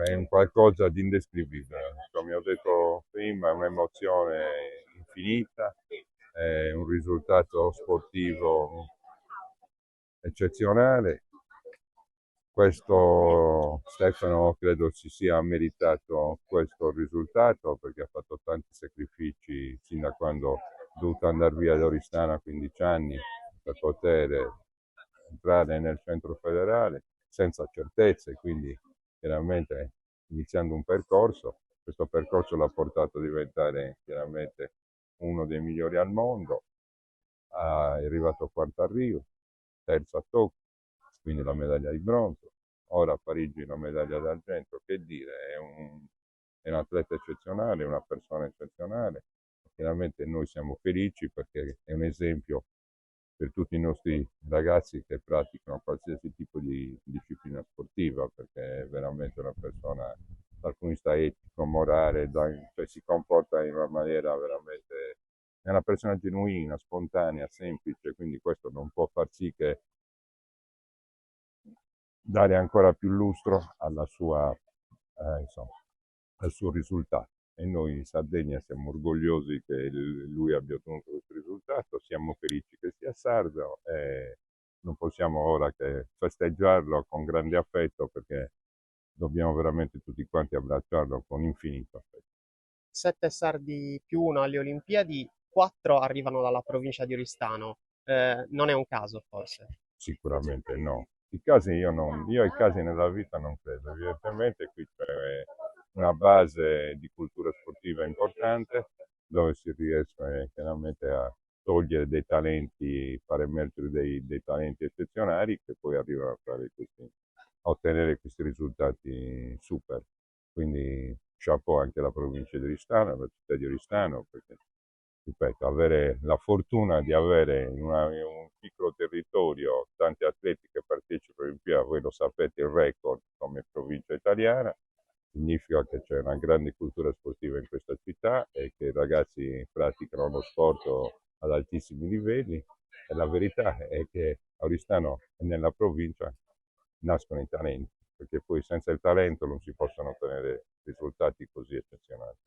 è un qualcosa di indescrivibile. Come ho detto prima, è un'emozione infinita, è un risultato sportivo eccezionale. Questo Stefano credo si sia meritato questo risultato perché ha fatto tanti sacrifici sin da quando è dovuto andare via da Oristano a 15 anni per poter entrare nel centro federale senza certezze, quindi chiaramente iniziando un percorso, questo percorso l'ha portato a diventare chiaramente uno dei migliori al mondo, è arrivato quarto a Rio, terzo a Tokyo, quindi la medaglia di bronzo, ora a Parigi la medaglia d'argento, che dire, è un atleta eccezionale, è una persona eccezionale, chiaramente noi siamo felici perché è un esempio per tutti i nostri ragazzi che praticano qualsiasi tipo di disciplina sportiva, perché è veramente una persona dal punto di vista etico, morale, cioè si comporta in una maniera veramente, è una persona genuina, spontanea, semplice, quindi questo non può far sì che dare ancora più lustro alla sua, insomma, al suo risultato. E noi in Sardegna siamo orgogliosi che lui abbia ottenuto questo risultato, siamo felici che sia sardo e non possiamo ora che festeggiarlo con grande affetto perché dobbiamo veramente tutti quanti abbracciarlo con infinito affetto. 7 sardi più uno alle Olimpiadi, 4 arrivano dalla provincia di Oristano. Non è un caso, forse. Sicuramente no. I casi io, non, io ai casi nella vita non credo, evidentemente qui c'è una base di cultura sportiva importante dove si riesce chiaramente a togliere dei talenti, far emergere dei talenti eccezionali che poi arrivano a ottenere questi risultati super. Quindi chapeau anche alla provincia di Oristano, alla città di Oristano, perché ripeto, avere la fortuna di avere in un piccolo territorio tanti atleti che partecipano in Olimpiadi, voi lo sapete, il record come provincia italiana, significa che c'è una grande cultura sportiva in questa città e che i ragazzi praticano lo sport ad altissimi livelli e la verità è che a Oristano e nella provincia nascono i talenti, perché poi senza il talento non si possono ottenere risultati così eccezionali.